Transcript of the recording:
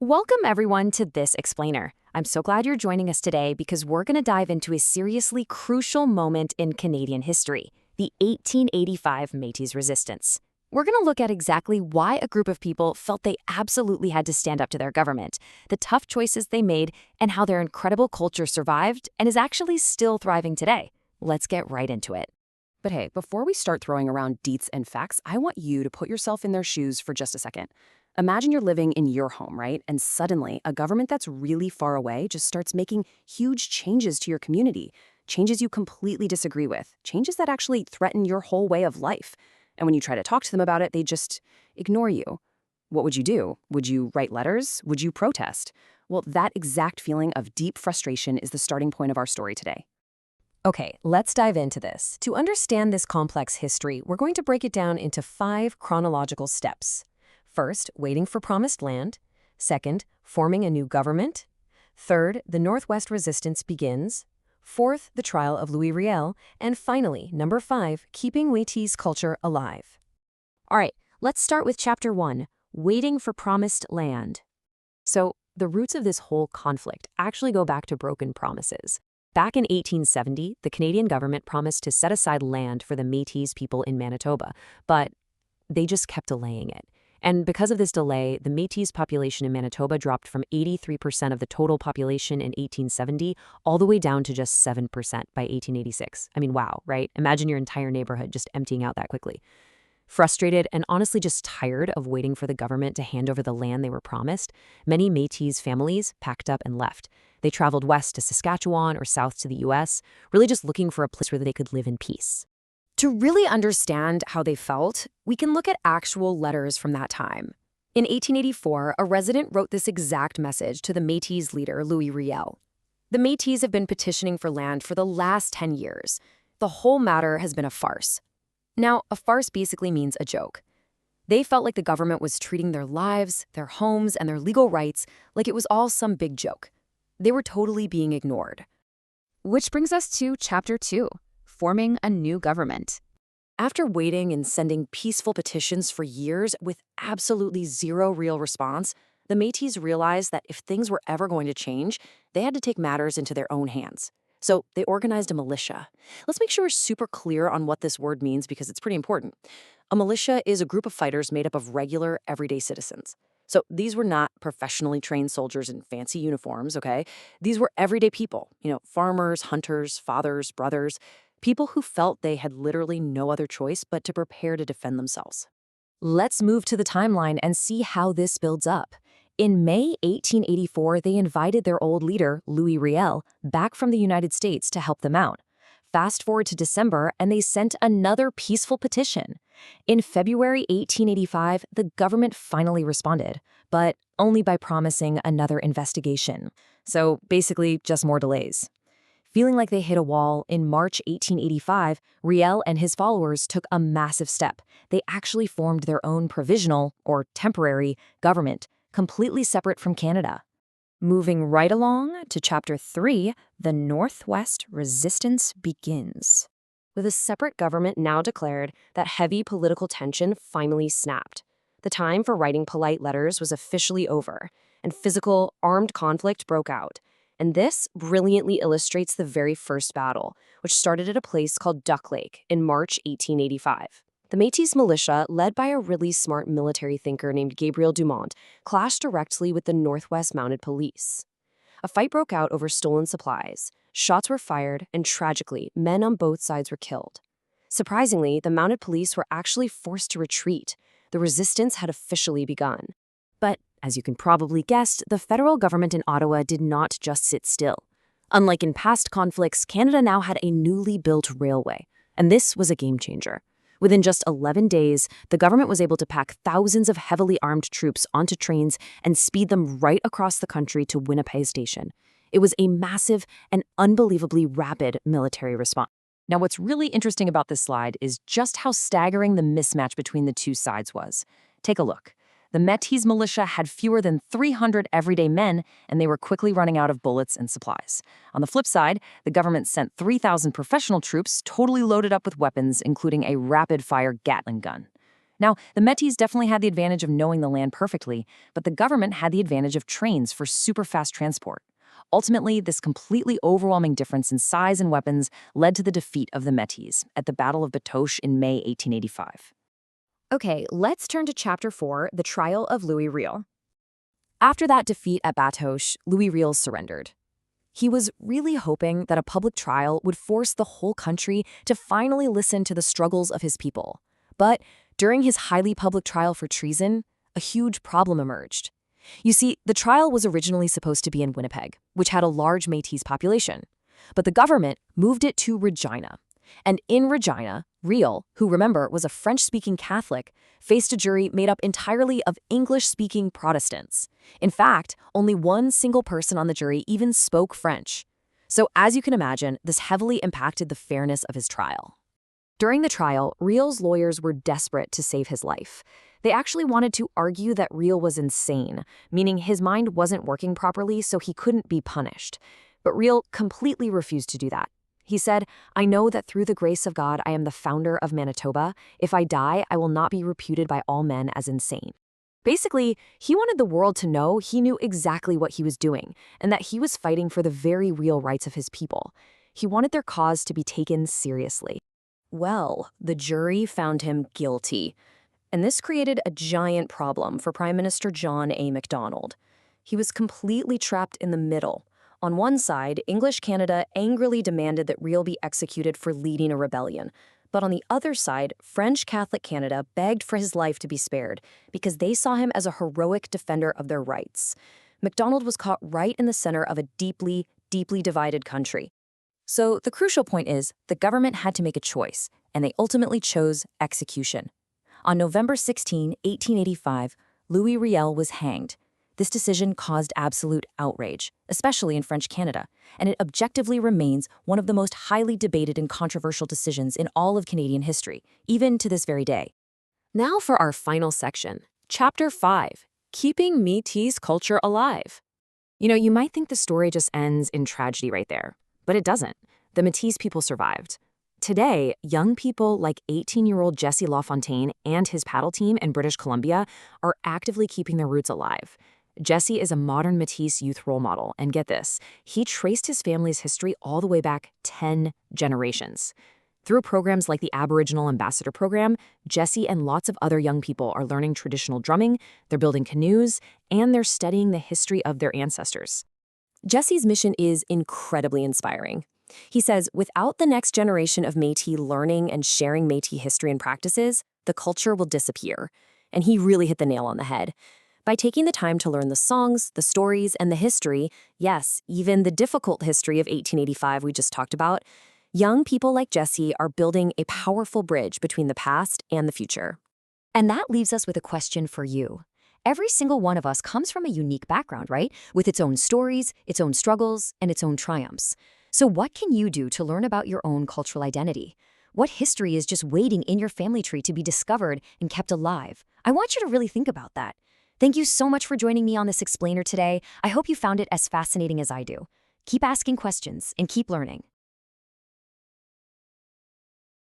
Welcome, everyone, to this explainer. I'm so glad you're joining us today because we're going to dive into a seriously crucial moment in Canadian history, the 1885 Métis Resistance. We're going to look at exactly why a group of people felt they absolutely had to stand up to their government, the tough choices they made, and how their incredible culture survived and is actually still thriving today. Let's get right into it. But hey, before we start throwing around deets and facts, I want you to put yourself in their shoes for just a second. Imagine you're living in your home, right? And suddenly, a government that's really far away just starts making huge changes to your community, changes you completely disagree with, changes that actually threaten your whole way of life. And when you try to talk to them about it, they just ignore you. What would you do? Would you write letters? Would you protest? Well, that exact feeling of deep frustration is the starting point of our story today. Okay, let's dive into this. To understand this complex history, we're going to break it down into 5 chronological steps. First, waiting for promised land. Second, forming a new government. Third, the Northwest Resistance begins. Fourth, the trial of Louis Riel. And finally, number 5, keeping Métis culture alive. All right, let's start with Chapter 1, waiting for promised land. So, the roots of this whole conflict actually go back to broken promises. Back in 1870, the Canadian government promised to set aside land for the Métis people in Manitoba, but they just kept delaying it. And because of this delay, the Métis population in Manitoba dropped from 83% of the total population in 1870 all the way down to just 7% by 1886. I mean, wow, right? Imagine your entire neighborhood just emptying out that quickly. Frustrated and honestly just tired of waiting for the government to hand over the land they were promised, many Métis families packed up and left. They traveled west to Saskatchewan or south to the U.S., really just looking for a place where they could live in peace. To really understand how they felt, we can look at actual letters from that time. In 1884, a resident wrote this exact message to the Métis leader, Louis Riel. The Métis have been petitioning for land for the last 10 years. The whole matter has been a farce. Now, a farce basically means a joke. They felt like the government was treating their lives, their homes, and their legal rights like it was all some big joke. They were totally being ignored. Which brings us to Chapter 2. Forming a new government. After waiting and sending peaceful petitions for years with absolutely zero real response, the Métis realized that if things were ever going to change, they had to take matters into their own hands. So they organized a militia. Let's make sure we're super clear on what this word means because it's pretty important. A militia is a group of fighters made up of regular, everyday citizens. So these were not professionally trained soldiers in fancy uniforms, okay? These were everyday people, farmers, hunters, fathers, brothers, people who felt they had literally no other choice but to prepare to defend themselves. Let's move to the timeline and see how this builds up. In May 1884, they invited their old leader, Louis Riel, back from the United States to help them out. Fast forward to December, and they sent another peaceful petition. In February 1885, the government finally responded, but only by promising another investigation. So basically, just more delays. Feeling like they hit a wall, in March 1885, Riel and his followers took a massive step. They actually formed their own provisional, or temporary, government, completely separate from Canada. Moving right along to Chapter 3, the Northwest Resistance begins. With a separate government now declared, that heavy political tension finally snapped. The time for writing polite letters was officially over, and physical, armed conflict broke out. And this brilliantly illustrates the very first battle, which started at a place called Duck Lake in March 1885. The Métis militia, led by a really smart military thinker named Gabriel Dumont, clashed directly with the Northwest Mounted Police. A fight broke out over stolen supplies. Shots were fired, and tragically, men on both sides were killed. Surprisingly, the Mounted Police were actually forced to retreat. The resistance had officially begun. But, as you can probably guess, the federal government in Ottawa did not just sit still. Unlike in past conflicts, Canada now had a newly built railway, and this was a game changer. Within just 11 days, the government was able to pack thousands of heavily armed troops onto trains and speed them right across the country to Winnipeg Station. It was a massive and unbelievably rapid military response. Now, what's really interesting about this slide is just how staggering the mismatch between the two sides was. Take a look. The Métis militia had fewer than 300 everyday men, and they were quickly running out of bullets and supplies. On the flip side, the government sent 3,000 professional troops totally loaded up with weapons, including a rapid-fire Gatling gun. Now, the Métis definitely had the advantage of knowing the land perfectly, but the government had the advantage of trains for super fast transport. Ultimately, this completely overwhelming difference in size and weapons led to the defeat of the Métis at the Battle of Batoche in May 1885. Okay, let's turn to Chapter 4, the trial of Louis Riel. After that defeat at Batoche, Louis Riel surrendered. He was really hoping that a public trial would force the whole country to finally listen to the struggles of his people. But during his highly public trial for treason, a huge problem emerged. You see, the trial was originally supposed to be in Winnipeg, which had a large Métis population. But the government moved it to Regina. And in Regina, Riel, who remember was a French-speaking Catholic, faced a jury made up entirely of English-speaking Protestants. In fact, only one single person on the jury even spoke French. So as you can imagine, this heavily impacted the fairness of his trial. During the trial, Riel's lawyers were desperate to save his life. They actually wanted to argue that Riel was insane, meaning his mind wasn't working properly so he couldn't be punished. But Riel completely refused to do that. He said, "I know that through the grace of God I am the founder of Manitoba. If I die, I will not be reputed by all men as insane." Basically, he wanted the world to know he knew exactly what he was doing and that he was fighting for the very real rights of his people. He wanted their cause to be taken seriously. Well, the jury found him guilty. And this created a giant problem for Prime Minister John A. Macdonald. He was completely trapped in the middle. On one side, English Canada angrily demanded that Riel be executed for leading a rebellion. But on the other side, French Catholic Canada begged for his life to be spared because they saw him as a heroic defender of their rights. Macdonald was caught right in the center of a deeply, deeply divided country. So the crucial point is the government had to make a choice, and they ultimately chose execution. On November 16, 1885, Louis Riel was hanged. This decision caused absolute outrage, especially in French Canada, and it objectively remains one of the most highly debated and controversial decisions in all of Canadian history, even to this very day. Now for our final section, Chapter 5, Keeping Métis Culture Alive. You might think the story just ends in tragedy right there, but it doesn't. The Métis people survived. Today, young people like 18-year-old Jesse LaFontaine and his paddle team in British Columbia are actively keeping their roots alive. Jesse is a modern Métis youth role model, and get this, he traced his family's history all the way back 10 generations. Through programs like the Aboriginal Ambassador Program, Jesse and lots of other young people are learning traditional drumming, they're building canoes, and they're studying the history of their ancestors. Jesse's mission is incredibly inspiring. He says, without the next generation of Métis learning and sharing Métis history and practices, the culture will disappear. And he really hit the nail on the head. By taking the time to learn the songs, the stories, and the history, yes, even the difficult history of 1885 we just talked about, young people like Jesse are building a powerful bridge between the past and the future. And that leaves us with a question for you. Every single one of us comes from a unique background, right? With its own stories, its own struggles, and its own triumphs. So what can you do to learn about your own cultural identity? What history is just waiting in your family tree to be discovered and kept alive? I want you to really think about that. Thank you so much for joining me on this explainer today. I hope you found it as fascinating as I do. Keep asking questions and keep learning.